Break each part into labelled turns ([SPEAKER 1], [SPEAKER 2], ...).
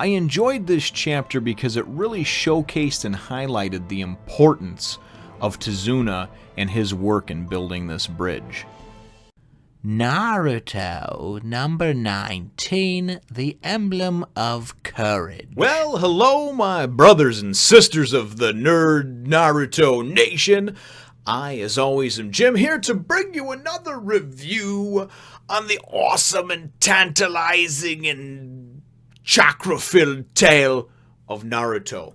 [SPEAKER 1] I enjoyed this chapter because it really showcased and highlighted the importance of Tazuna and his work in building this bridge.
[SPEAKER 2] Naruto, number 19, the Emblem of Courage.
[SPEAKER 1] Well, hello, my brothers and sisters of the Nerd Naruto Nation. I, as always, am Jim, here to bring you another review on the awesome and tantalizing and chakra-filled tale of Naruto.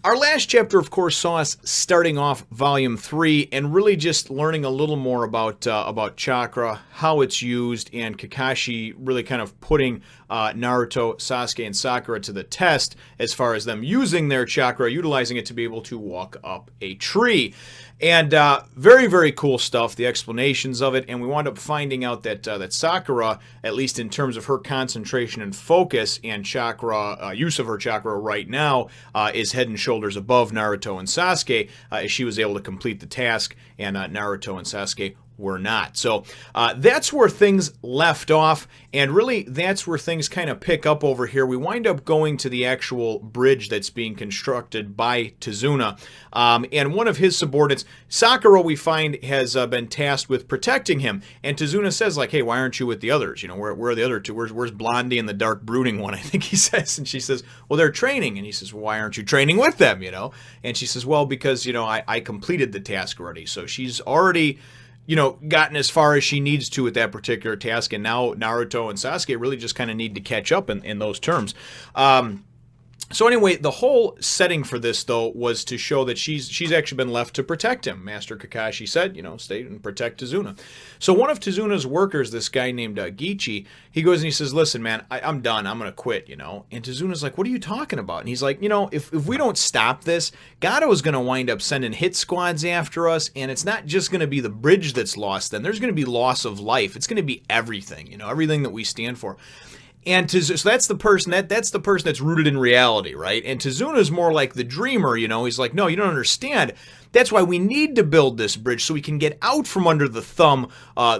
[SPEAKER 1] Our last chapter, of course, saw us starting off Volume 3 and really just learning a little more about chakra, how it's used, and Kakashi really kind of putting Naruto, Sasuke, and Sakura to the test as far as them using their chakra, utilizing it to be able to walk up a tree. And very, very cool stuff, the explanations of it, and we wound up finding out that that Sakura, at least in terms of her concentration and focus and chakra, use of her chakra right now, is head and shoulders above Naruto and Sasuke, as she was able to complete the task, and Naruto and Sasuke were not. So that's where things left off, and really that's where things kind of pick up over here. We wind up going to the actual bridge that's being constructed by Tazuna, and one of his subordinates, Sakura, we find has been tasked with protecting him, and Tazuna says, like, hey, why aren't you with the others? You know, where are the other two? Where's Blondie and the dark brooding one, I think he says, and she says, well, they're training, and he says, well, why aren't you training with them, you know? And she says, well, because, you know, I completed the task already, so she's already, you know, gotten as far as she needs to with that particular task, and now Naruto and Sasuke really just kind of need to catch up in those terms. So anyway, the whole setting for this, though, was to show that she's actually been left to protect him. Master Kakashi said, you know, stay and protect Tazuna. So one of Tazuna's workers, this guy named Gichi, he goes and he says, listen, man, I'm done. I'm going to quit, you know. And Tazuna's like, what are you talking about? And he's like, you know, if we don't stop this, Gado's going to wind up sending hit squads after us, and it's not just going to be the bridge that's lost then. There's going to be loss of life. It's going to be everything, you know, everything that we stand for. And so that's the person that's the person that's rooted in reality, right? And Tazuna's more like the dreamer, you know. He's like, no, you don't understand. That's why we need to build this bridge so we can get out from under the thumb,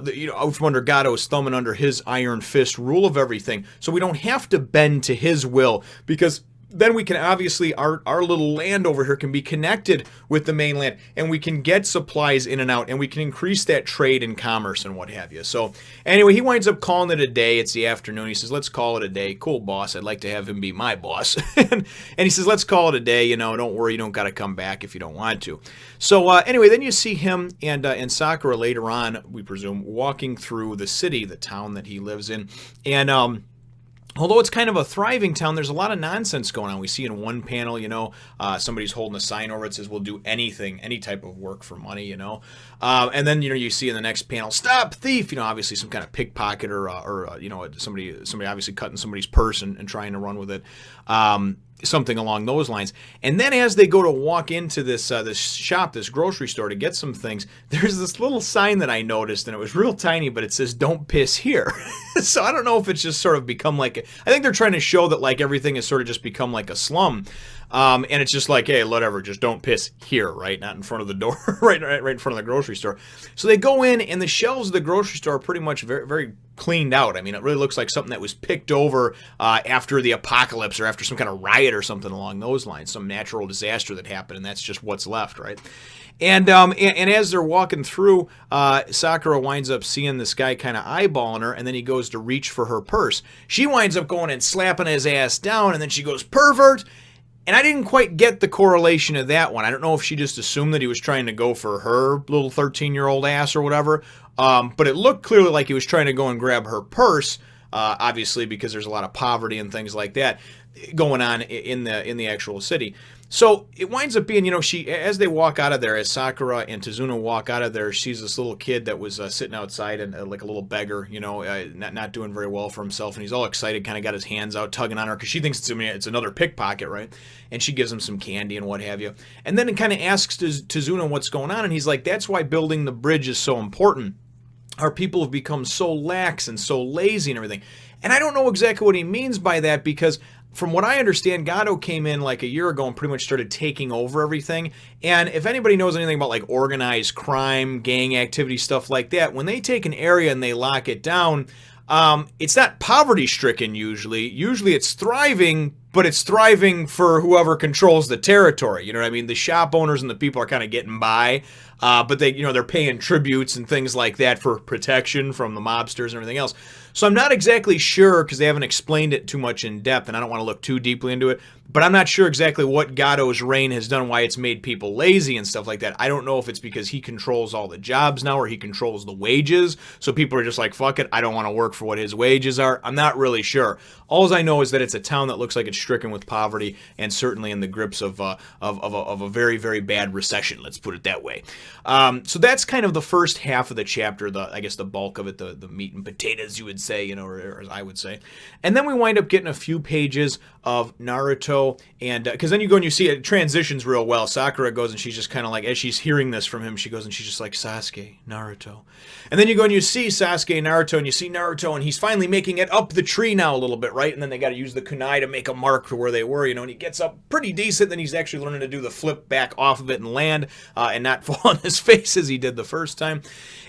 [SPEAKER 1] you know, out from under Gado's thumb and under his iron fist rule of everything. So we don't have to bend to his will, because then we can obviously, our little land over here can be connected with the mainland, and we can get supplies in and out, and we can increase that trade and commerce and what have you. So anyway, he winds up calling it a day. It's the afternoon. He says, let's call it a day. Cool, boss. I'd like to have him be my boss. and he says, let's call it a day. You know, don't worry. You don't got to come back if you don't want to. So anyway, then you see him and Sakura later on, we presume, walking through the city, the town that he lives in. And although it's kind of a thriving town, there's a lot of nonsense going on. We see in one panel, you know, somebody's holding a sign over it that says, we'll do anything, any type of work for money, you know. And then, you know, you see in the next panel, stop thief, you know, obviously some kind of pickpocket or you know, somebody obviously cutting somebody's purse and trying to run with it. Something along those lines. And then as they go to walk into this this shop, this grocery store to get some things, there's this little sign that I noticed, and it was real tiny, but it says, don't piss here. So I don't know if it's just sort of become like, I think they're trying to show that like everything has sort of just become like a slum. And it's just like, hey, whatever, just don't piss here, right? Not in front of the door, right in front of the grocery store. So they go in, and the shelves of the grocery store are pretty much very, very cleaned out. I mean, it really looks like something that was picked over after the apocalypse or after some kind of riot or something along those lines, some natural disaster that happened, and that's just what's left, right? And as they're walking through, Sakura winds up seeing this guy kind of eyeballing her, and then he goes to reach for her purse. She winds up going and slapping his ass down, and then she goes, pervert! And I didn't quite get the correlation of that one. I don't know if she just assumed that he was trying to go for her little 13-year-old ass or whatever, but it looked clearly like he was trying to go and grab her purse, obviously because there's a lot of poverty and things like that going on in the actual city. So it winds up being, you know, as they walk out of there, as Sakura and Tazuna walk out of there, she's this little kid that was sitting outside and like a little beggar, you know, not doing very well for himself, and he's all excited, kind of got his hands out, tugging on her because she thinks it's another pickpocket, right? And she gives him some candy and what have you, and then it kind of asks Tazuna what's going on, and he's like, that's why building the bridge is so important. Our people have become so lax and so lazy and everything. And I don't know exactly what he means by that, because from what I understand, Gado came in like a year ago and pretty much started taking over everything. And if anybody knows anything about like organized crime, gang activity, stuff like that, when they take an area and they lock it down, it's not poverty-stricken usually. Usually it's thriving, but it's thriving for whoever controls the territory. You know what I mean? The shop owners and the people are kind of getting by, but they're paying tributes and things like that for protection from the mobsters and everything else. So I'm not exactly sure, because they haven't explained it too much in depth, and I don't want to look too deeply into it, but I'm not sure exactly what Gado's reign has done, why it's made people lazy and stuff like that. I don't know if it's because he controls all the jobs now, or he controls the wages, so people are just like, fuck it, I don't want to work for what his wages are. I'm not really sure. All I know is that it's a town that looks like it's stricken with poverty, and certainly in the grips of a very, very bad recession, let's put it that way. So that's kind of the first half of the chapter, I guess the bulk of it, the meat and potatoes, you would say, or as I would say. And then we wind up getting a few pages of Naruto, and because then you go and you see it transitions real well. Sakura goes and she's just kind of like, as she's hearing this from him, she goes and she's just like, Sasuke, Naruto. And then you go and you see Sasuke and Naruto, and you see Naruto, and he's finally making it up the tree now a little bit, right? And then they got to use the kunai to make a mark to where they were, and he gets up pretty decent. Then he's actually learning to do the flip back off of it and land, and not fall on his face as he did the first time.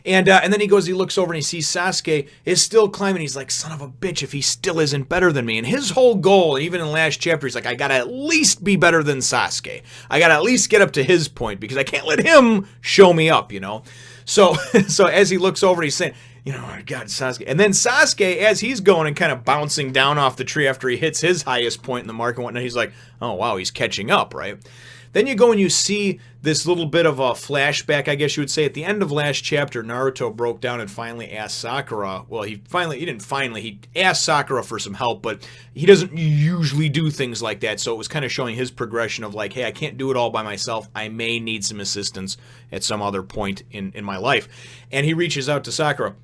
[SPEAKER 1] And then he looks over and he sees Sasuke is still climbing. He's like, son of a bitch, if he still isn't better than me. And his whole goal, even in the last chapter, he's like, I gotta at least be better than Sasuke. I gotta at least get up to his point, because I can't let him show me up, So as he looks over, he's saying, oh God, Sasuke. And then Sasuke, as he's going and kind of bouncing down off the tree after he hits his highest point in the mark and whatnot, he's like, oh wow, he's catching up, right? Then you go and you see this little bit of a flashback, I guess you would say. At the end of last chapter, Naruto broke down and finally asked Sakura. Well, he asked Sakura for some help, but he doesn't usually do things like that. So it was kind of showing his progression of like, hey, I can't do it all by myself. I may need some assistance at some other point in my life. And he reaches out to Sakura.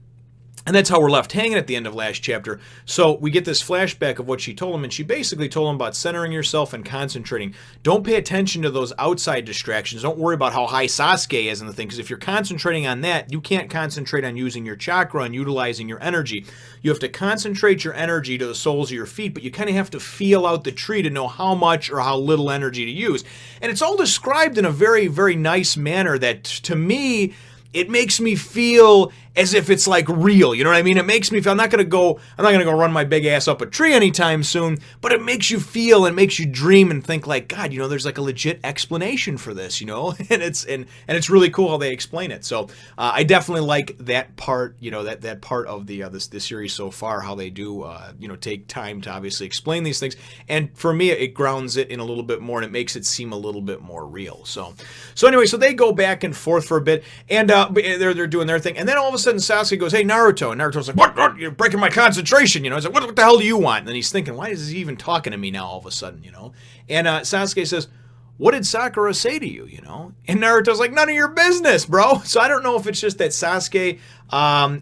[SPEAKER 1] And that's how we're left hanging at the end of last chapter. So we get this flashback of what she told him, and she basically told him about centering yourself and concentrating. Don't pay attention to those outside distractions. Don't worry about how high Sasuke is in the thing, because if you're concentrating on that, you can't concentrate on using your chakra and utilizing your energy. You have to concentrate your energy to the soles of your feet, but you kind of have to feel out the tree to know how much or how little energy to use. And it's all described in a very, very nice manner that, to me, it makes me feel as if it's like real, you know what I mean? It makes me feel, I'm not gonna go run my big ass up a tree anytime soon, but it makes you feel and makes you dream and think like, God, there's like a legit explanation for this, and it's really cool how they explain it. So I definitely like that part, that part of the this series so far, how they do take time to obviously explain these things, and for me it grounds it in a little bit more, and it makes it seem a little bit more real. So anyway, so they go back and forth for a bit, and they're doing their thing, and then all of a sudden Sasuke goes, hey, Naruto. And Naruto's like, what? You're breaking my concentration, He's like, what the hell do you want? And then he's thinking, why is he even talking to me now all of a sudden, And Sasuke says, what did Sakura say to you, And Naruto's like, none of your business, bro. So I don't know if it's just that Sasuke,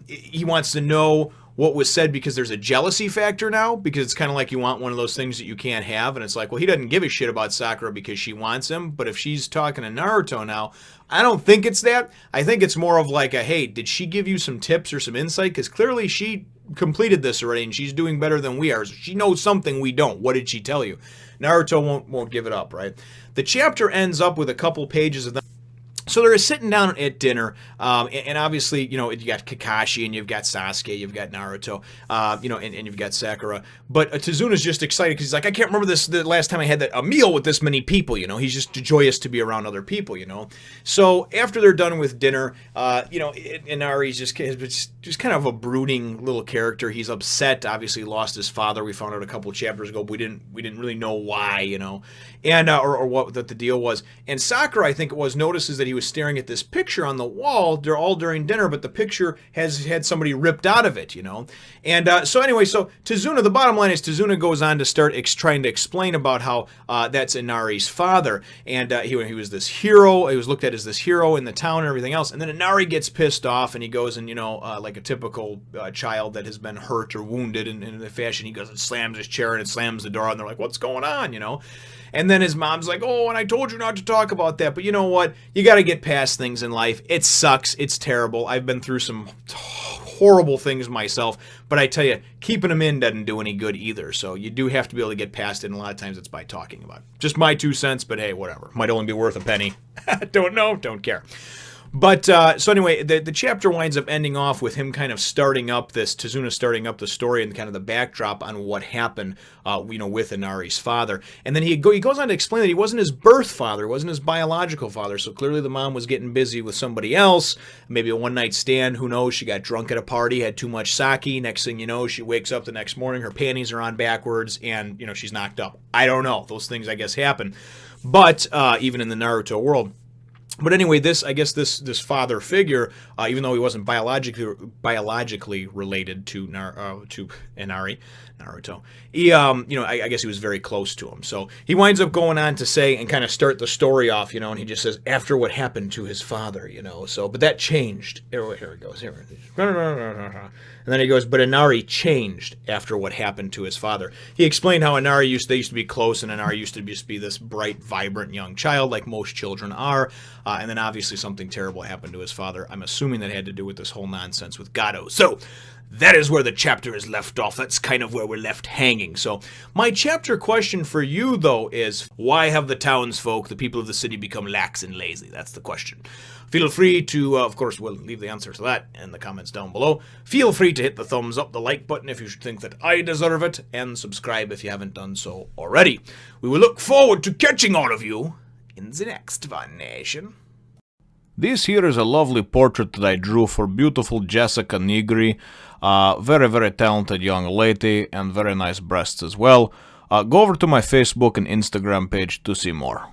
[SPEAKER 1] he wants to know what was said because there's a jealousy factor now, because it's kind of like you want one of those things that you can't have, and it's like, well, he doesn't give a shit about Sakura because she wants him, but if she's talking to Naruto now, I don't think it's that. I think it's more of like a, hey, did she give you some tips or some insight? Because clearly she completed this already, and she's doing better than we are. So she knows something we don't. What did she tell you? Naruto won't give it up, right? The chapter ends up with a couple pages of them. So they're sitting down at dinner, and obviously, you got Kakashi, and you've got Sasuke, you've got Naruto, and you've got Sakura. But Tazuna's just excited because he's like, I can't remember the last time I had a meal with this many people, He's just joyous to be around other people, So after they're done with dinner, Inari's just kind of a brooding little character. He's upset. Obviously, he lost his father. We found out a couple chapters ago. But we didn't really know why, and or what the deal was. And Sakura, I think it was, notices that he was staring at this picture on the wall. They're all during dinner, but the picture has had somebody ripped out of it, And so anyway, so Tazuna, the bottom line is Tazuna goes on to start trying to explain about how that's Inari's father, and he was this hero. He was looked at as this hero in the town and everything else. And then Inari gets pissed off, and he goes and like a typical child that has been hurt or wounded in the fashion, he goes and slams his chair and it slams the door, and they're like, what's going on, And then his mom's like, oh, and I told you not to talk about that. But you know what? You got to get past things in life. It sucks. It's terrible. I've been through some horrible things myself. But I tell you, keeping them in doesn't do any good either. So you do have to be able to get past it. And a lot of times it's by talking about it. Just my 2 cents, but hey, whatever. Might only be worth a penny. Don't know. Don't care. But, so anyway, the chapter winds up ending off with him kind of starting up Tazuna starting up the story and kind of the backdrop on what happened, with Inari's father. And then he goes on to explain that he wasn't his birth father, he wasn't his biological father, so clearly the mom was getting busy with somebody else, maybe a one-night stand, who knows, she got drunk at a party, had too much sake, next thing you know, she wakes up the next morning, her panties are on backwards, and, she's knocked up. I don't know, those things I guess happen. But, even in the Naruto world. But anyway, this father figure, even though he wasn't biologically related to Inari, Naruto, he I guess he was very close to him. So he winds up going on to say and kind of start the story off, and he just says after what happened to his father, So but that changed. Here it goes. And then he goes, but Inari changed after what happened to his father. He explained how Inari used to be close, and Inari used to just be this bright, vibrant young child, like most children are. And then obviously something terrible happened to his father. I'm assuming that had to do with this whole nonsense with Gato. So that is where the chapter is left off. That's kind of where we're left hanging. So my chapter question for you, though, is why have the townsfolk, the people of the city, become lax and lazy? That's the question. Feel free to, of course, we'll leave the answer to that in the comments down below. Feel free to hit the thumbs up, the like button if you think that I deserve it, and subscribe if you haven't done so already. We will look forward to catching all of you in the next one, nation.
[SPEAKER 3] This here is a lovely portrait that I drew for beautiful Jessica Nigri. Very, very talented young lady and very nice breasts as well. Go over to my Facebook and Instagram page to see more.